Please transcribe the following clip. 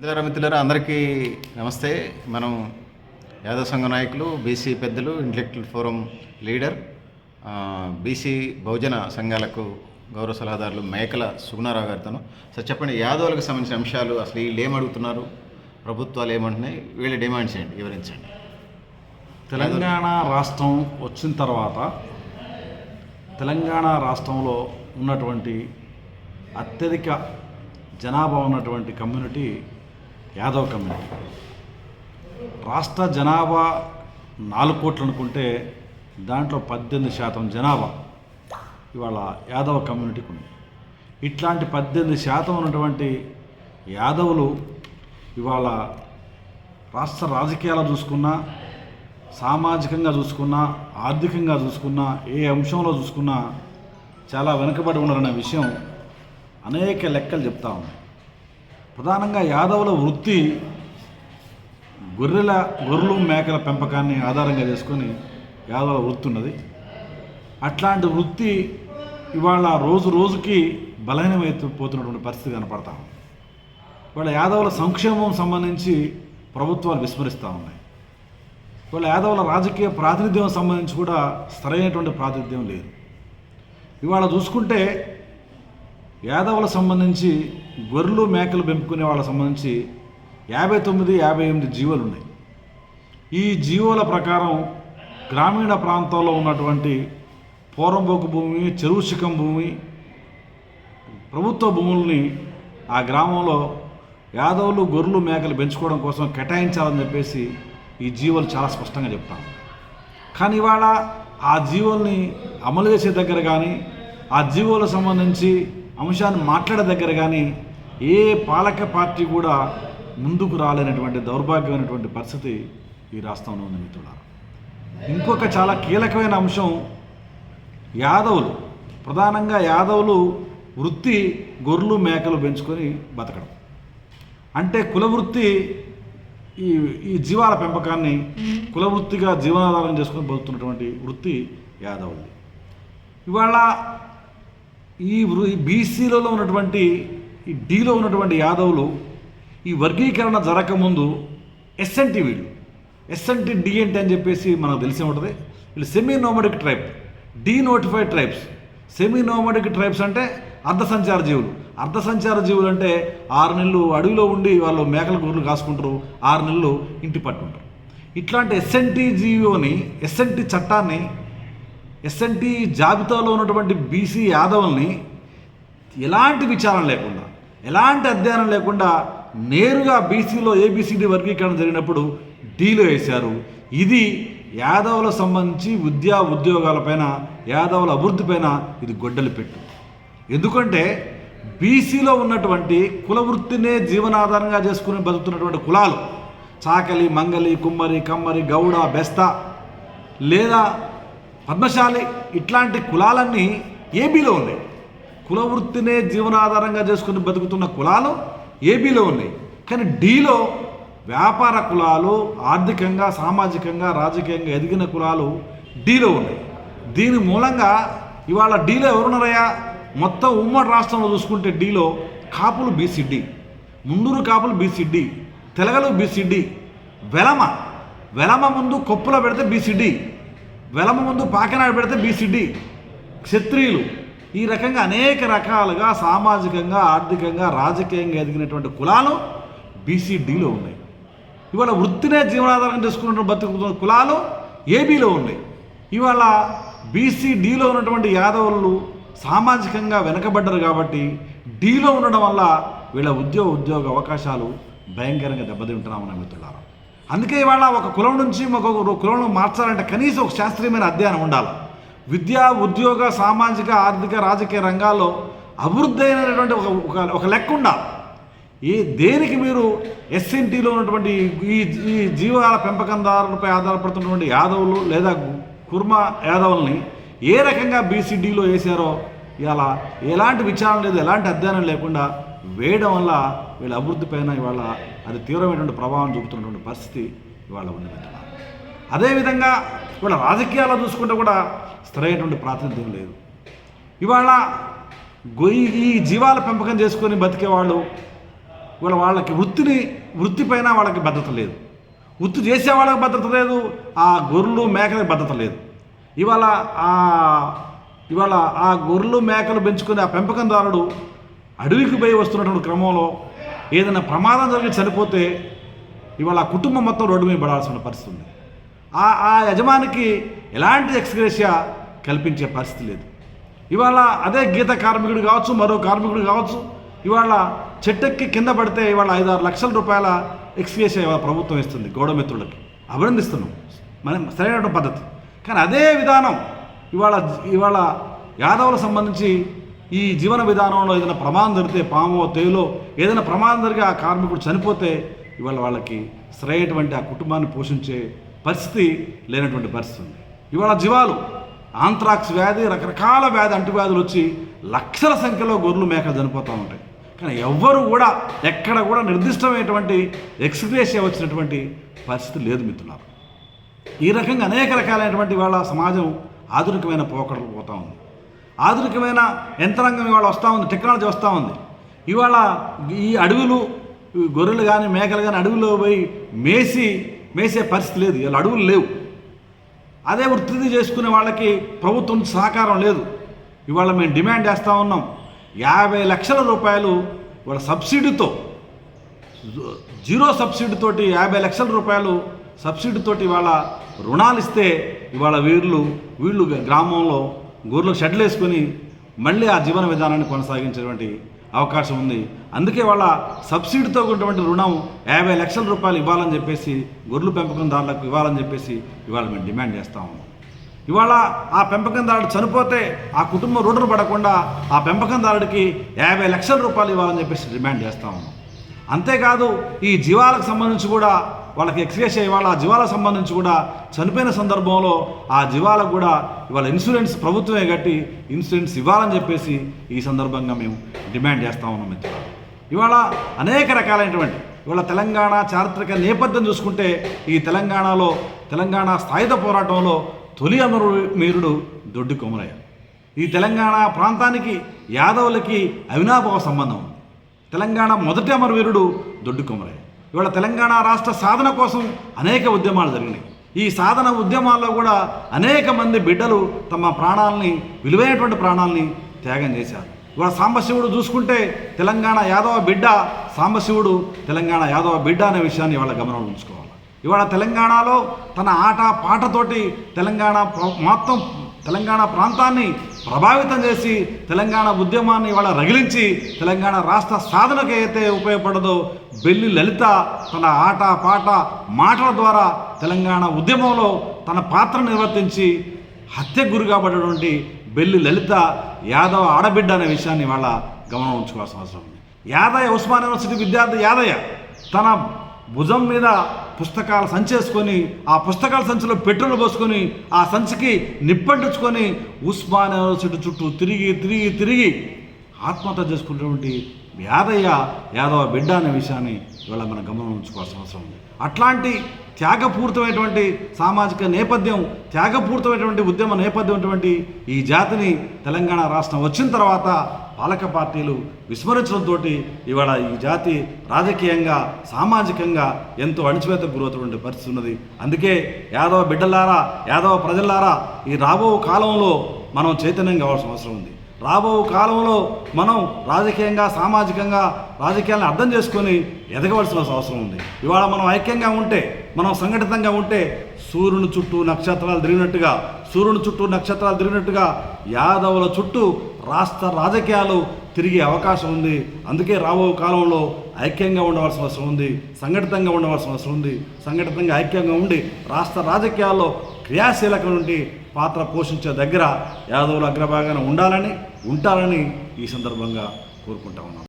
మిత్రులారా అందరికీ నమస్తే. మనం యాదవ సంఘ నాయకులు, బీసీ పెద్దలు, ఇంటలెక్చువల్ ఫోరం లీడర్, బీసీ బహుజన సంఘాలకు గౌరవ సలహాదారులు మేకల సుగుణారావు గారితో. సార్ చెప్పండి, యాదవులకు సంబంధించిన అంశాలు అసలు వీళ్ళు ఏమడుగుతున్నారు, ప్రభుత్వాలు ఏమంటున్నాయి, వీళ్ళ డిమాండ్స్ ఏంటి వివరించండి. తెలంగాణ రాష్ట్రం వచ్చిన తర్వాత తెలంగాణ రాష్ట్రంలో ఉన్నటువంటి అత్యధిక జనాభా ఉన్నటువంటి కమ్యూనిటీ యాదవ్ కమ్యూనిటీ. రాష్ట్ర జనాభా 4 కోట్లు అనుకుంటే దాంట్లో 18% జనాభా ఇవాళ యాదవ కమ్యూనిటీకి ఉంది. ఇట్లాంటి 18% ఉన్నటువంటి యాదవులు ఇవాళ రాష్ట్ర రాజకీయాలు చూసుకున్నా, సామాజికంగా చూసుకున్నా, ఆర్థికంగా చూసుకున్నా, ఏ అంశంలో చూసుకున్నా చాలా వెనుకబడి ఉన్నారనే విషయం అనేక లెక్కలు చెప్తా ఉన్నాయి. ప్రధానంగా యాదవుల వృత్తి గొర్రెలు మేకల పెంపకాన్ని ఆధారంగా చేసుకొని యాదవుల వృత్తి ఉన్నది. అట్లాంటి వృత్తి ఇవాళ రోజు రోజుకి బలహీనమైపోతున్నటువంటి పరిస్థితి కనపడతా ఉంది. ఇవాళ యాదవుల సంక్షేమం సంబంధించి ప్రభుత్వాలు విస్మరిస్తూ ఉన్నాయి. ఇవాళ యాదవుల రాజకీయ ప్రాతినిధ్యం సంబంధించి కూడా సరైనటువంటి ప్రాతినిధ్యం లేదు. ఇవాళ చూసుకుంటే యాదవుల సంబంధించి గొర్రెలు మేకలు పెంపుకునే వాళ్ళకి సంబంధించి 59-58 జీవోలు ఉన్నాయి. ఈ జీవోల ప్రకారం గ్రామీణ ప్రాంతాల్లో ఉన్నటువంటి పోరంబోకు భూమి, చెరువు శిఖం భూమి, ప్రభుత్వ భూముల్ని ఆ గ్రామంలో యాదవులు గొర్రెలు మేకలు పెంచుకోవడం కోసం కేటాయించాలని చెప్పేసి ఈ జీవోలు చాలా స్పష్టంగా చెప్తాను. కానీ ఇవాళ ఆ జీవోల్ని అమలు చేసే దగ్గర కానీ, ఆ జీవోలకు సంబంధించి అంశాన్ని మాట్లాడే దగ్గర కానీ ఏ పాలక పార్టీ కూడా ముందుకు రాలేనటువంటి దౌర్భాగ్యమైనటువంటి పరిస్థితి ఈ రాష్ట్రంలో ఉంది మిత్రులారా. ఇంకొక చాలా కీలకమైన అంశం, యాదవులు ప్రధానంగా యాదవులు వృత్తి గొర్రెలు మేకలు పెంచుకొని బతకడం. అంటే కులవృత్తి ఈ జీవాల పెంపకాన్ని కులవృత్తిగా జీవనాధారం చేసుకొని బతుకుతున్నటువంటి వృత్తి యాదవులు. ఇవాళ ఈ బీసీలలో ఉన్నటువంటి ఈ డీలో ఉన్నటువంటి యాదవులు ఈ వర్గీకరణ జరగకముందు ఎస్ఎన్టీ, వీళ్ళు ఎస్ఎన్టీ డి అంటే అని చెప్పేసి మనకు తెలిసే ఉంటుంది. వీళ్ళు semi nomadic tribe, denotified tribes. Semi nomadic tribes అంటే అర్ధసంచార జీవులు. అర్ధసంచార జీవులు అంటే 6 నెలలు అడవిలో ఉండి వాళ్ళు మేకల గొర్రెలు కాసుకుంటారు, 6 నెలలు ఇంటి పట్టుంటారు. ఇట్లాంటి ఎస్ఎన్టీ జీవోని, ఎస్ఎన్టీ చట్టాన్ని, ఎస్ఎన్టీ జాబితాలో ఉన్నటువంటి బీసీ యాదవుల్ని ఎలాంటి విచారణ లేకుండా, ఎలాంటి అధ్యయనం లేకుండా నేరుగా బీసీలో ఏబిసిడి వర్గీకరణ జరిగినప్పుడు డీలో వేశారు. ఇది యాదవులకు సంబంధించి విద్యా ఉద్యోగాలపైన, యాదవుల అభివృద్ధిపైన ఇది గొడ్డలి పెట్టు. ఎందుకంటే బీసీలో ఉన్నటువంటి కులవృత్తినే జీవనాధారంగా చేసుకుని బతుకుతున్నటువంటి కులాలు చాకలి, మంగలి, కుమ్మరి, కమ్మరి, గౌడ, బెస్త లేదా పద్మశాలి, ఇట్లాంటి కులాలన్నీ ఏబీలో ఉన్నాయి. కులవృత్తినే జీవనాధారంగా చేసుకుని బతుకుతున్న కులాలు ఏబీలో ఉన్నాయి. కానీ డీలో వ్యాపార కులాలు, ఆర్థికంగా, సామాజికంగా, రాజకీయంగా ఎదిగిన కులాలు డీలో ఉన్నాయి. దీని మూలంగా ఇవాళ డీలో ఎవరున్నారయ్యా? మొత్తం ఉమ్మడి రాష్ట్రంలో చూసుకుంటే డీలో కాపులు బీసీడీ, ముండూరు కాపులు బీసీడీ, తెలగలు బీసీడీ, వెలమ ముందు కొప్పులో పెడితే బీసీడీ, వెలమ ముందు పాకినాడు పెడితే బీసీడీ, క్షత్రియులు, ఈ రకంగా అనేక రకాలుగా సామాజికంగా, ఆర్థికంగా, రాజకీయంగా ఎదిగినటువంటి కులాలు బీసీడీలో ఉన్నాయి. ఇవాళ వృత్తినే జీవనాధారం చేసుకున్న బతుకుతున్న కులాలు ఏబీలో ఉన్నాయి. ఇవాళ బీసీడీలో ఉన్నటువంటి యాదవులు సామాజికంగా వెనకబడ్డారు కాబట్టి డీలో ఉండడం వల్ల వీళ్ళ ఉద్యోగ అవకాశాలు భయంకరంగా దెబ్బతింటున్నామన్న మిత్రులారా. అందుకే ఇవాళ ఒక కులం నుంచి ఒక కులంలో మార్చాలంటే కనీసం ఒక శాస్త్రీయమైన అధ్యయనం ఉండాలి. విద్యా, ఉద్యోగ, సామాజిక, ఆర్థిక, రాజకీయ రంగాల్లో అభివృద్ధి అయినటువంటి ఒక లెక్క ఉండాలి. దేనికి మీరు ఎస్ఎన్టీలో ఉన్నటువంటి ఈ జీవాల పెంపకందారులపై ఆధారపడుతున్నటువంటి యాదవులు లేదా కుర్మ యాదవుల్ని ఏ రకంగా బీసీడీలో వేశారో ఇలా ఎలాంటి విచారణ లేదు, ఎలాంటి అధ్యయనం లేకుండా వేయడం వల్ల వీళ్ళ అభివృద్ధి పైన ఇవాళ అది తీవ్రమైనటువంటి ప్రభావం చూపుతున్నటువంటి పరిస్థితి ఇవాళ ఉంది. అదేవిధంగా ఇవాళ రాజకీయాల్లో చూసుకుంటే కూడా స్థిరమైనటువంటి ప్రాతినిధ్యం లేదు. ఇవాళ ఈ జీవాల పెంపకం చేసుకొని బతికేవాళ్ళు ఇవాళ వాళ్ళకి వృత్తిపైన వాళ్ళకి భద్రత లేదు, వృత్తి చేసే వాళ్ళకి భద్రత లేదు, ఆ గొర్రెలు మేకలకు భద్రత లేదు. ఇవాళ ఆ గొర్రెలు మేకలు పెంచుకునే ఆ పెంపకందారుడు అడవికి పోయి వస్తున్నటువంటి క్రమంలో ఏదైనా ప్రమాదం జరిగి చనిపోతే ఇవాళ ఆ కుటుంబం మొత్తం రోడ్డు మీద పడాల్సిన పరిస్థితి ఉంది. ఆ యజమానికి ఎలాంటి ఎక్స్గ్రేషియా కల్పించే పరిస్థితి లేదు. ఇవాళ అదే గీత కార్మికుడు కావచ్చు, మరో కార్మికుడు కావచ్చు, ఇవాళ చెట్టెక్కి కింద పడితే ఇవాళ 5-6 లక్షల రూపాయల ఎక్స్గ్రేషియా ఇవాళ ప్రభుత్వం ఇస్తుంది గౌడమిత్రులకి. అభినందిస్తున్నాం, మనం సరైన పద్ధతి. కానీ అదే విధానం ఇవాళ యాదవులకు సంబంధించి ఈ జీవన విధానంలో ఏదైనా ప్రమాదం జరిగితే, పామో తేలో ఏదైనా ప్రమాదం జరిగి ఆ కార్మికుడు చనిపోతే ఇవాళ వాళ్ళకి సరైనటువంటి ఆ కుటుంబాన్ని పోషించే పరిస్థితి లేనటువంటి పరిస్థితి ఉంది. ఇవాళ జీవాలు ఆంత్రాక్స్ వ్యాధి, రకరకాల అంటువ్యాధులు వచ్చి లక్షల సంఖ్యలో గొర్రెలు మేకలు చనిపోతూ ఉంటాయి. కానీ ఎవ్వరూ కూడా ఎక్కడ కూడా నిర్దిష్టమైనటువంటి ఎక్స్గ్రేషియా వచ్చినటువంటి పరిస్థితి లేదు మిత్రులారా. ఈ రకంగా అనేక రకాలైనటువంటి ఇవాళ సమాజం ఆధునికమైన పోకడలు పోతూ ఉంది. ఆధునికమైన యంత్రాంగం ఇవాళ వస్తూ ఉంది, టెక్నాలజీ వస్తూ ఉంది. ఇవాళ ఈ అడవులు గొర్రెలు కానీ మేకలు కానీ అడవిలో పోయి మేసే పరిస్థితి లేదు. ఇవాళ అడవులు లేవు. అదే వృత్తి చేసుకునే వాళ్ళకి ప్రభుత్వం సహకారం లేదు. ఇవాళ మేము డిమాండ్ చేస్తూ ఉన్నాం, 50 లక్షల రూపాయలు ఇవాళ సబ్సిడీతో, జీరో సబ్సిడీతోటి 50 లక్షల రూపాయలు సబ్సిడీతోటి ఇవాళ రుణాలు ఇస్తే ఇవాళ వీళ్ళు గ్రామంలో గొర్రెలకు షెడ్లు వేసుకొని మళ్ళీ ఆ జీవన విధానాన్ని కొనసాగించేటువంటి అవకాశం ఉంది. అందుకే వాళ్ళ సబ్సిడీతో ఉన్నటువంటి రుణం 50 లక్షల రూపాయలు ఇవ్వాలని చెప్పేసి గొర్రెలు పెంపకందారులకు ఇవ్వాలని చెప్పేసి ఇవాళ మేము డిమాండ్ చేస్తూ ఉన్నాం. ఇవాళ ఆ పెంపకందారుడు చనిపోతే ఆ కుటుంబం రోడ్డును పడకుండా ఆ పెంపకందారుడికి 50 లక్షల రూపాయలు ఇవ్వాలని చెప్పేసి డిమాండ్ చేస్తూ ఉన్నాం. అంతేకాదు ఈ జీవాలకు సంబంధించి కూడా వాళ్ళకి ఎక్స్గ్రేషియా ఇవాళ ఆ జీవాలకు సంబంధించి కూడా చనిపోయిన సందర్భంలో ఆ జీవాలకు కూడా ఇవాళ ఇన్సూరెన్స్ ప్రభుత్వమే కట్టి ఇన్సూరెన్స్ ఇవ్వాలని చెప్పేసి ఈ సందర్భంగా మేము డిమాండ్ చేస్తూ ఉన్నాం మిత్రులు. ఇవాళ అనేక రకాలైనటువంటి ఇవాళ తెలంగాణ చారిత్రక నేపథ్యం చూసుకుంటే ఈ తెలంగాణ సాయుధ పోరాటంలో తొలి అమరవీరుడు దొడ్డి కొమరయ్య. ఈ తెలంగాణ ప్రాంతానికి యాదవులకి అవినాభావ సంబంధం ఉంది. తెలంగాణ మొదటి అమరవీరుడు దొడ్డి కొమరయ్య. ఇవాళ తెలంగాణ రాష్ట్ర సాధన కోసం అనేక ఉద్యమాలు జరిగినాయి. ఈ సాధన ఉద్యమాల్లో కూడా అనేక మంది బిడ్డలు తమ విలువైనటువంటి ప్రాణాలని త్యాగం చేశారు. ఇవాళ సాంబశివుడు చూసుకుంటే తెలంగాణ యాదవ బిడ్డ, సాంబశివుడు తెలంగాణ యాదవ బిడ్డ అనే విషయాన్ని ఇవాళ గమనంలో ఉంచుకోవాలి. ఇవాళ తెలంగాణలో తన ఆట పాటతోటి మొత్తం తెలంగాణ ప్రాంతాన్ని ప్రభావితం చేసి తెలంగాణ ఉద్యమాన్ని ఇవాళ రగిలించి తెలంగాణ రాష్ట్ర సాధనకు అయితే ఉపయోగపడదో బెల్లి లలిత తన ఆట పాట మాటల ద్వారా తెలంగాణ ఉద్యమంలో తన పాత్ర నిర్వర్తించి హత్యకు గురి కాబడినటువంటి బెల్లి లలిత యాదవ ఆడబిడ్డ అనే విషయాన్ని ఇవాళ గమనం ఉంచుకోవాల్సిన అవసరం ఉంది. ఉస్మానియా యూనివర్సిటీ విద్యార్థి యాదయ్య తన భుజం మీద పుస్తకాలు సంచేసుకొని ఆ పుస్తకాల సంచిలో పెట్రోల్ పోసుకొని ఆ సంచికి నిప్పంటించుకొని ఉస్మానియా యూనివర్సిటీ చుట్టూ తిరిగి ఆత్మహత్య చేసుకున్నటువంటి యాదవ బిడ్డ అనే విషయాన్ని ఇవాళ మనం గమనం ఉంచుకోవాల్సిన అవసరం ఉంది. అట్లాంటి త్యాగపూరితమైనటువంటి సామాజిక నేపథ్యం, త్యాగపూరితమైనటువంటి ఉద్యమ నేపథ్యం అటువంటి ఈ జాతిని తెలంగాణ రాష్ట్రం వచ్చిన తర్వాత పాలక పార్టీలు విస్మరించడంతో ఇవాళ ఈ జాతి రాజకీయంగా సామాజికంగా ఎంతో అణిచివేతకు గురవుతున్న పరిస్థితి ఉన్నది. అందుకే యాదవ బిడ్డలారా, యాదవ ప్రజలారా, ఈ రాబో కాలంలో మనం చైతన్యం కావాల్సిన అవసరం ఉంది. రాబో కాలంలో మనం రాజకీయంగా సామాజికంగా రాజకీయాలను అర్థం చేసుకొని ఎదగవలసిన అవసరం ఉంది. ఇవాళ మనం ఐక్యంగా ఉంటే, మనం సంఘటితంగా ఉంటే సూర్యుని చుట్టూ నక్షత్రాలు తిరిగినట్టుగా యాదవుల చుట్టూ రాష్ట్ర రాజకీయాలు తిరిగే అవకాశం ఉంది. అందుకే రాబో కాలంలో ఐక్యంగా ఉండవలసిన అవసరం ఉంది, సంఘటితంగా ఉండవలసిన అవసరం ఉంది. సంఘటితంగా ఐక్యంగా ఉండి రాష్ట్ర రాజకీయాల్లో క్రియాశీలక నుండి పాత్ర పోషించే దగ్గర యాదవులు అగ్రభాగాన ఉంటారని ఈ సందర్భంగా కోరుకుంటా ఉన్నాం.